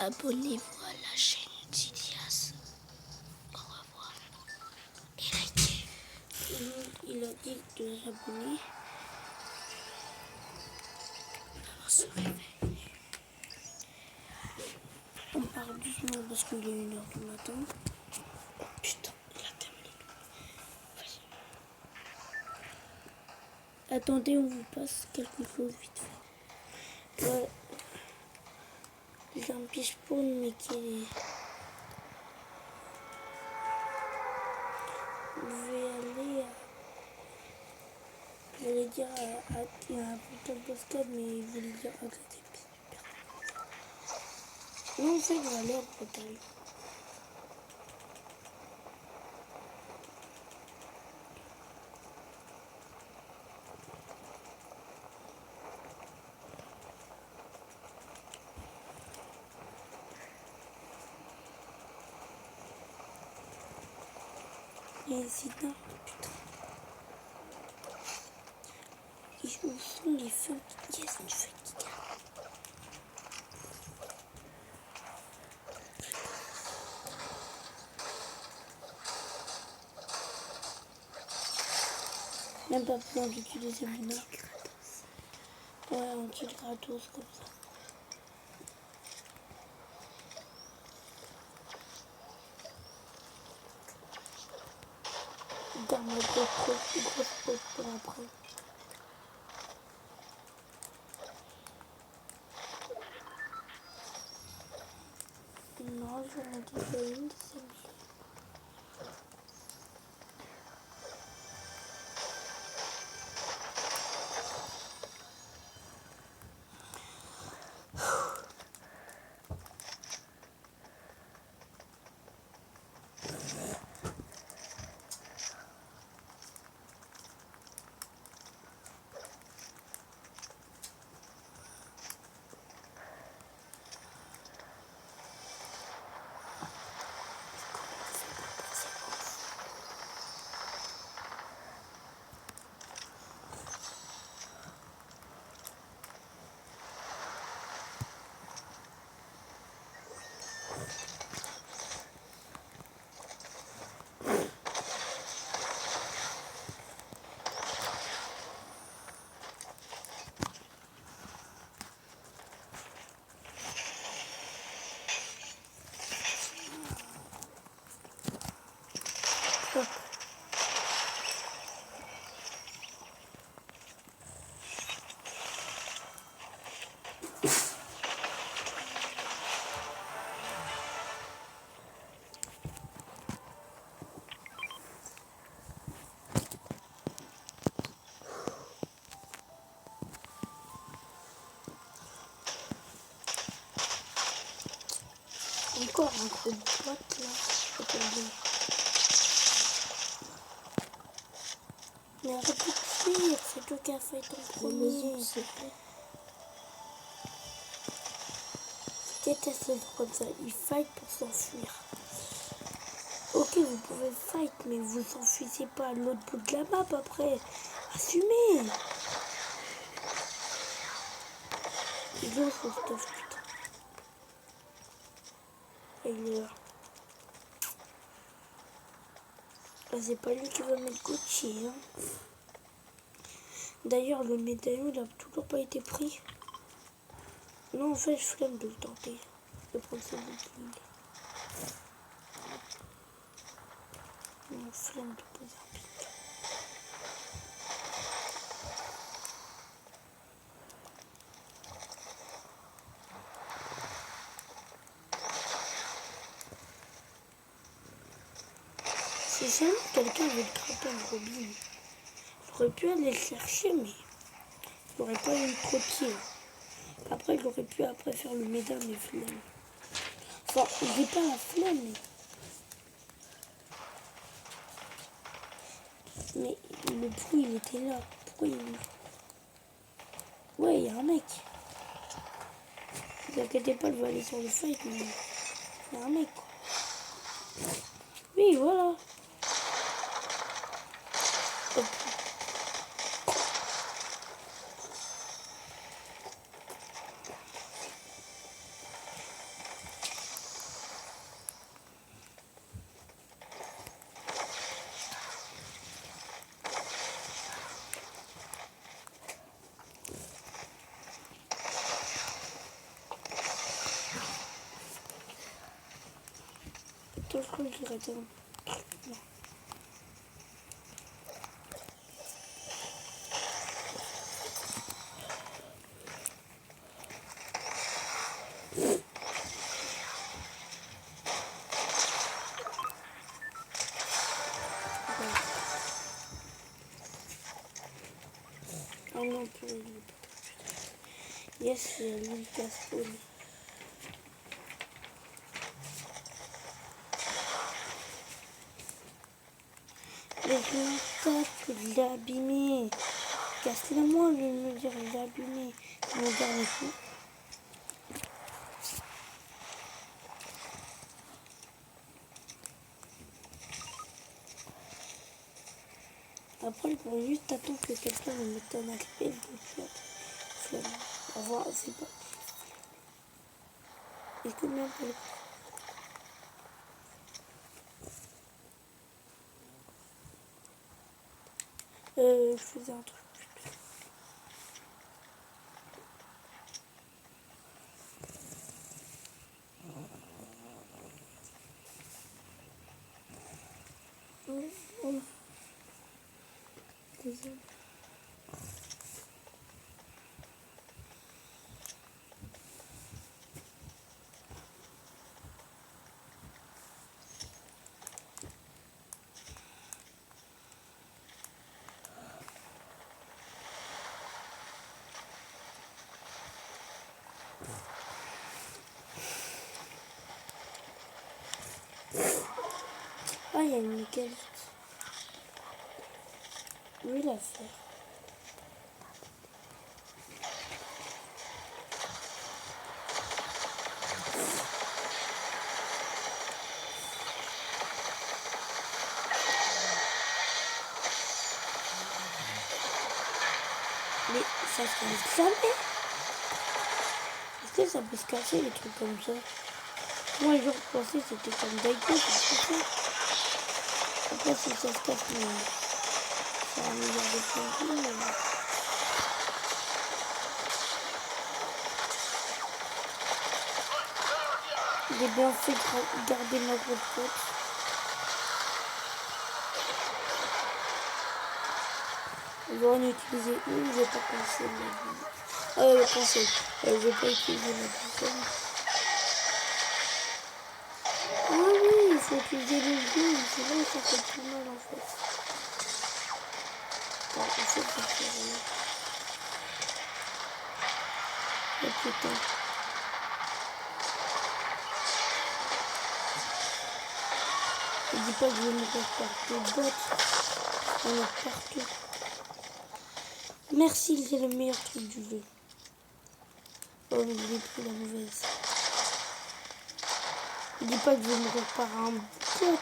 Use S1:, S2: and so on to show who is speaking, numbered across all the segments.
S1: abonnez-vous à la chaîne d'Ilias. Au revoir. Et likez. Il a dit de s'abonner. On se réveille. On part doucement parce qu'il est 1h du matin. Putain, il a terminé. Attendez, on vous passe quelque chose vite fait. Ouais. J'ai un petit spawn mais qui est... Je vais aller à... J'allais dire à un putain de Boscade, mais je voulais dire à côté. Non, en fait, je vais aller à Bretagne. Et c'est dingue, putain. Où sont les feux? Yes, une feu qui gagne. Même pas besoin d'utiliser mon arme. Ouais, un kill gratos comme ça. Dans ma grosse pause pour après. Non, j'en ai déjà une de celle-ci. Encore un gros boîte là. Attendez. Mais arrête de fuir, c'est toi qui as fait ton premier. S'il te plaît. Je déteste les gens comme ça, ils fight pour s'enfuir. Ok, vous pouvez fight, mais vous enfuisez pas à l'autre bout de la map après. Assumez. Il est où son stuff, putain. Et il est là. Ah, c'est pas lui qui va mettre Gucci, hein. D'ailleurs, le médaillon, il a toujours pas été pris. Non, en fait, je flemme de le tenter. De prendre ce bouclier. Non, flemme de poser un pic. Si jamais quelqu'un veut gratter un Robin, j'aurais pu aller le chercher, mais j'aurais pas eu trop de kills. Après, j'aurais pu après faire le médaille, mais flemme. Enfin, j'ai pas la flemme, mais le bruit, il était là. Pourquoi il est là? Ouais, il y a un mec. Ne vous inquiétez pas, je vais aller sur le fight, mais il y a un mec, quoi. Oui, voilà. Hop. Attends, je crois que je l'ai raté. Non. Ah non, pour lui. Yes, c'est lui Gaston. Mais je m'attaque, je l'ai abîmé. Casse-le-moi, lui me dire, je l'ai abîmé. Mon dernier coup. Après, il faut juste attendre que quelqu'un me mette un appel. Au revoir, c'est pas. Est-ce que même pour je faisais un truc. Désolé. Ah, il y a une nickel. Lui, il a fait. Mais ça se casse jamais. Est-ce que ça peut se casser, les trucs comme ça? Moi, je pensais que c'était comme Daiko, ça se cassait. Après, si ça se casse, mais ça va me garder plus. J'ai bien fait de garder ma grosse tête. Je vais en utiliser une, je vais pas penser penser. Je vais pas utiliser la deuxième. Ah oui, il faut utiliser le bleu, c'est là où ça fait plus mal en fait. Attends, il faut que je fasse rien. Oh putain. Je dis pas que je vais mourir par des bots. Il y en a partout. Merci, c'est le meilleur truc du jeu. Oh, mais j'ai pris la mauvaise. Je dis pas que je vais mourir par un bot.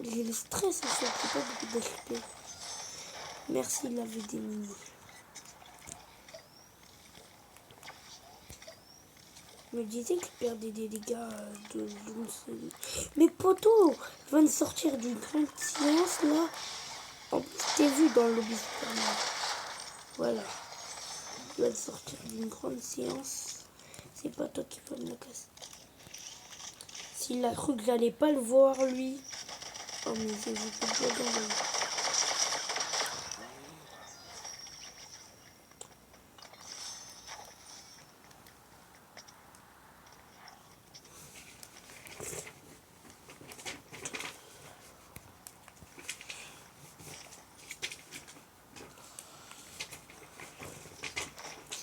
S1: J'ai le stress en fait, j'ai pas beaucoup d'HP. Merci, il avait des mini. Je me disais qu'il perdait des dégâts de l'once. Mais poteau, je viens de sortir d'une grande séance là. En plus, t'es vu dans le lobby Superman. Voilà. Je viens de sortir d'une grande séance. C'est pas toi qui vas me la casser. S'il a cru que j'allais pas le voir lui. Oh mais j'ai vu que je dans le...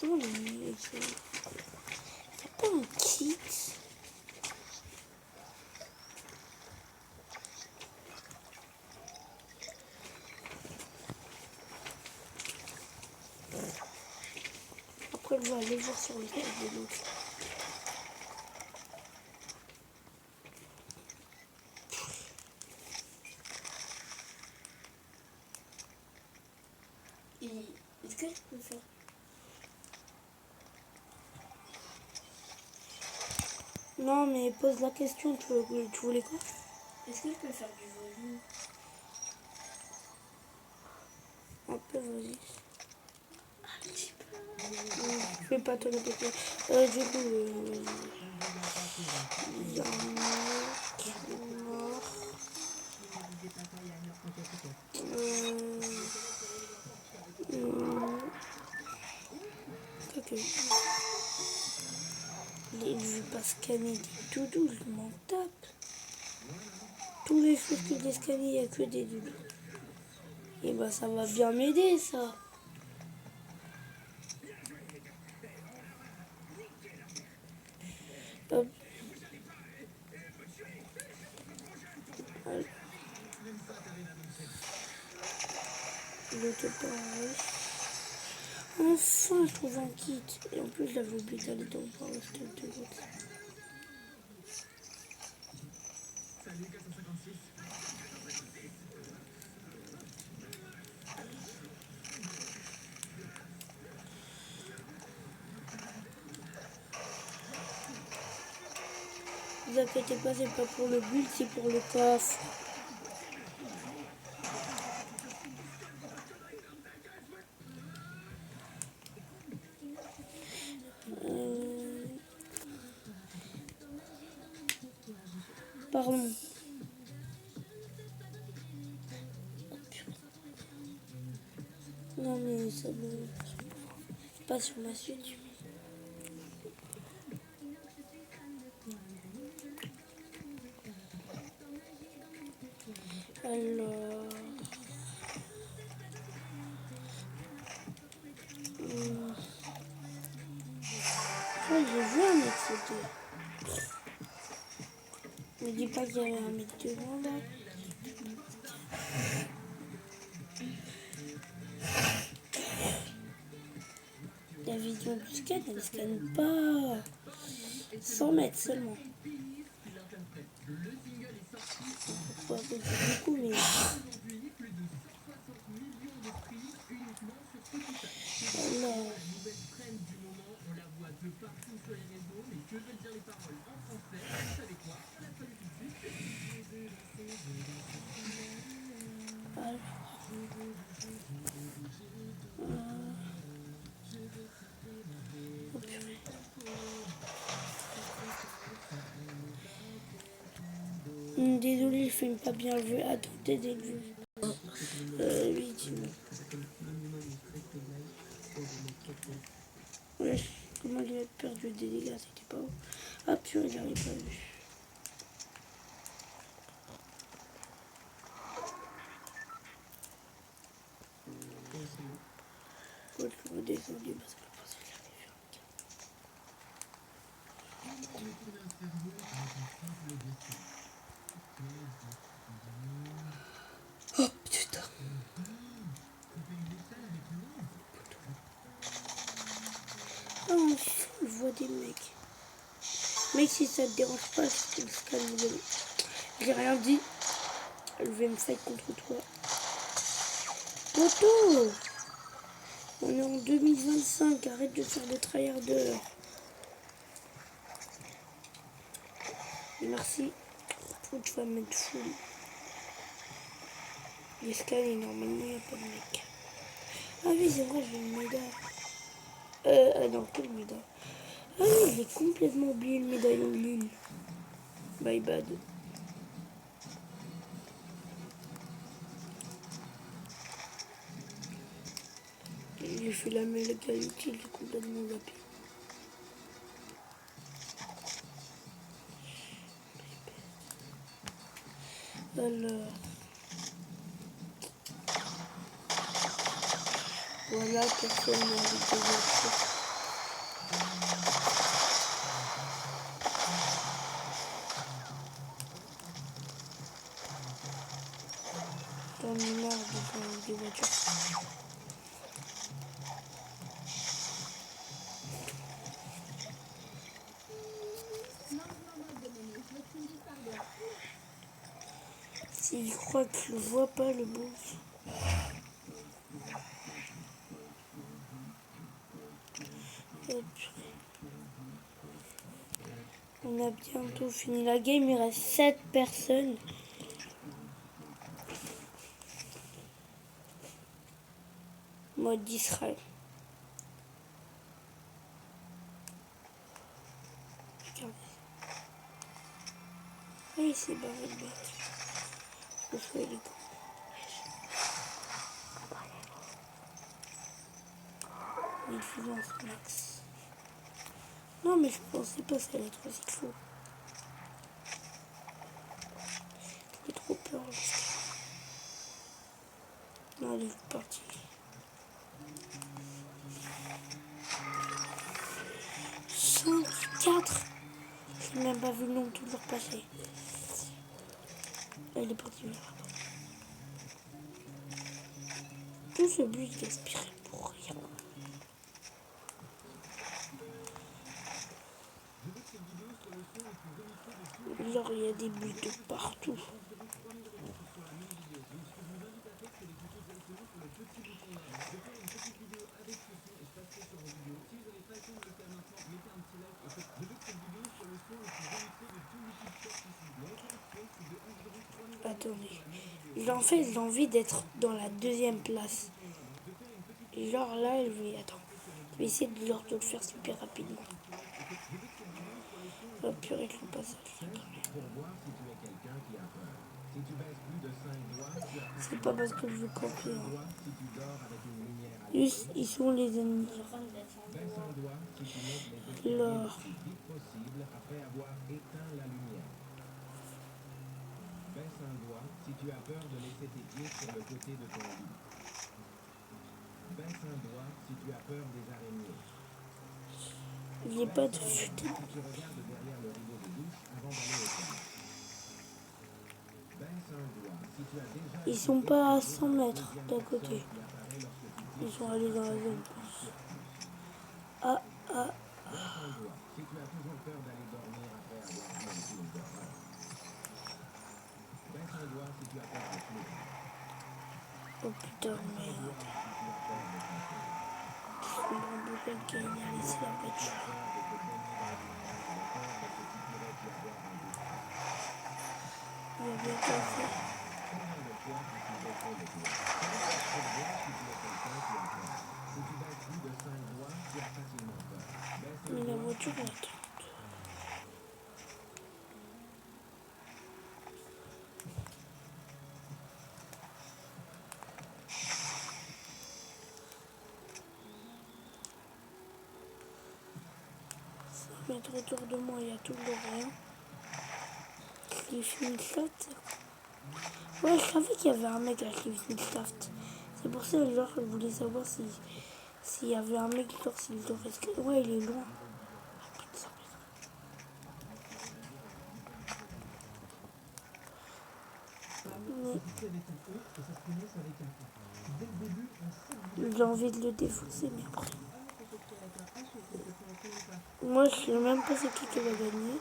S1: Oh, il y a pas un kit. Après, je vais aller voir sur le site de l'autre. Est-ce que je peux faire? Non, mais pose la question, tu voulais quoi? Est-ce que je peux faire du volume? Un peu, vas-y. Un petit peu. vais pas te répéter. Du coup, il y a un mec mort. Ok. Je vais pas scanner des doudous, je m'en tape. Tous les choses que j'ai scannés, il n'y a que des doudous. Et bah ça va bien m'aider ça. Hop. L'autoparage. Enfin je trouve un kit. Et en plus j'avais oublié d'aller dans le bar stock de l'autre. Ne vous inquiétez pas, c'est pas pour le but, c'est pour le coffre. Pardon. Non mais ça me... pas sur ma suite. Alors... Ouais, j'ai vu un mec sauter. Ne dis pas qu'il y avait un mec devant là. La vision du scan, elle ne scanne pas. 100 mètres seulement. Pourquoi? C'est beaucoup, mais... Alors... Désolé, je filme pas bien le jeu. Attendez dès le jeu. Oui, dis-moi. Ouais, comment il a perdu des dégâts, c'était pas ouf. Ah purée, j'avais pas vu. Faut que je redescende parce que je pense que j'avais vu. Oh putain. Ah enfin, je vois des mecs. Mec, si ça te dérange pas, je te scanne. J'ai rien dit. Je vais me fight contre toi. Poto! On est en 2025, arrête de faire des tryharders. Merci. Faut que tu vas mettre full. Les scanners, normalement, il n'y a pas de mec. Ah oui, c'est vrai, j'ai une médaille. Non, quelle médaille? Ah oui, j'ai complètement oublié le médaillon de lune. My bad. J'ai fait la méga utile, j'ai complètement zappé. Alors... Voilà, personne n'a envie de voiture. J'en ai marre de voitures. S'il croit que je le vois pas, le boss. Hop. On a bientôt fini la game, il reste 7 personnes. Mode d'Israël. regardez. Oui, c'est barré le bête. Le feu, il est con. Il faut dans ce max. Non, mais je pensais pas que ça allait être aussi chaud. J'ai trop peur. Là. Non, allez, c'est parti. 5, 4. J'ai même pas vu le nom toujours passer. Elle est partie là. Tout ce but d'expirer pour rien. Genre, il y a des buts de partout. Attendez. En fait, j'ai envie d'être dans la deuxième place. Genre là, je vais... Attends. Je vais essayer de le faire super rapidement. Oh purée, je le passe. C'est pas parce que je veux camper. Hein. Juste, ils sont les ennemis. Alors...
S2: Baisse un doigt si tu as peur de laisser tes pieds sur le côté de ton lit. Baisse un doigt si tu as peur des araignées.
S1: Il n'y a pas de chute.
S2: Si tu regardes derrière le rideau de douche avant d'aller au bain. Baisse un doigt si tu as déjà...
S1: Ils sont pas à 100 mètres d'à côté. Ils sont allés dans la zone. Ah, ah.
S2: Baisse un doigt si tu as toujours peur d'aller dormir après avoir vu un film d'horreur. Baisse un doigt si tu as peur de pleurer.
S1: Oh putain, merde. Je comprends pas quelqu'un qui a laissé la voiture. Il a bien passé. Mais la voiture est attend. Mettre autour de moi, il y a toujours rien. Cliff-Milstaft. Ouais, je savais qu'il y avait un mec à Cliff-Milstaft. C'est pour ça, genre, je voulais savoir s'il y avait un mec, genre, s'il doit rester. Ouais, il est loin. Mais j'ai envie de le défoncer, mais après. Moi, je sais même pas c'est qui va gagner.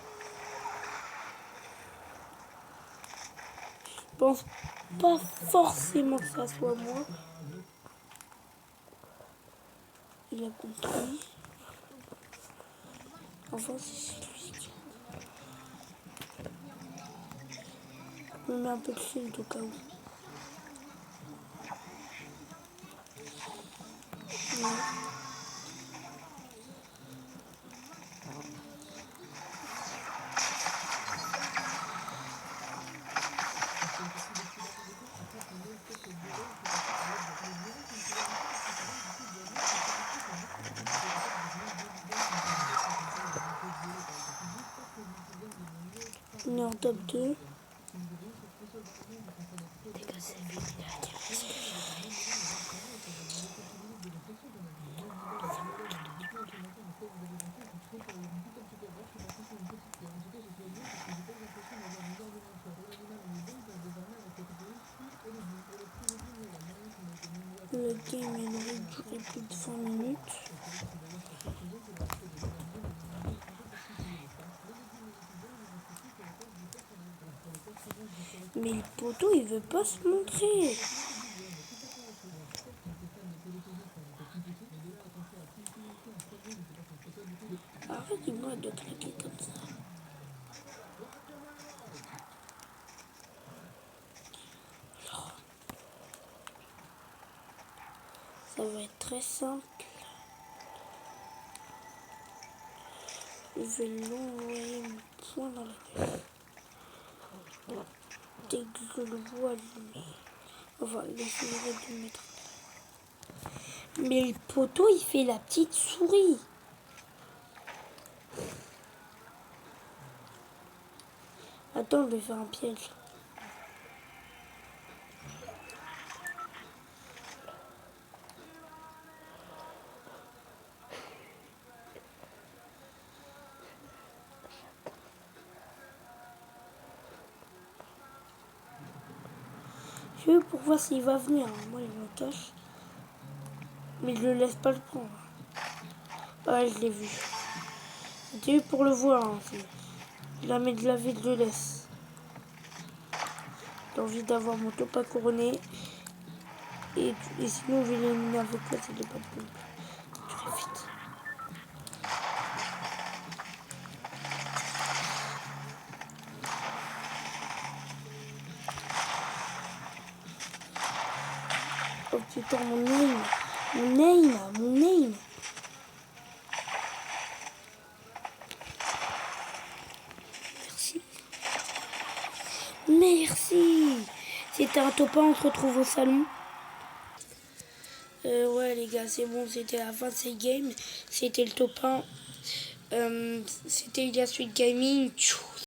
S1: Je pense pas forcément que ça soit moi. Il a compris. Enfin, c'est lui qui... Je me mets un peu de shield au cas où. Ouais. On est en top 2. Le game il aurait duré plus de 100 minutes. Mais le poteau il veut pas se montrer. Arrête-moi de claquer comme ça. Alors, ça va être très simple. Je vais l'envoyer mon poing dans la gueule. Dès que je le vois, enfin, j'essaierai de le mettre. Mais le poteau, il fait la petite souris. Attends, je vais faire un piège. Je veux pour voir s'il va venir. Moi, il me cache. Mais je le laisse pas le prendre. Ouais, je l'ai vu. C'était eu pour le voir. Hein. Je la mets de la vie, je le laisse. J'ai envie d'avoir mon topin couronné. Et sinon, je vais l'éliminer avec toi, c'est pas de plus. Très vite. Oh putain, mon aim. Mon aim. Merci. Merci. C'était un topin, on se retrouve au salon. Ouais les gars, c'est bon, c'était la fin de cette game. C'était le topin. C'était Ilias Sweet Gaming. Tchou.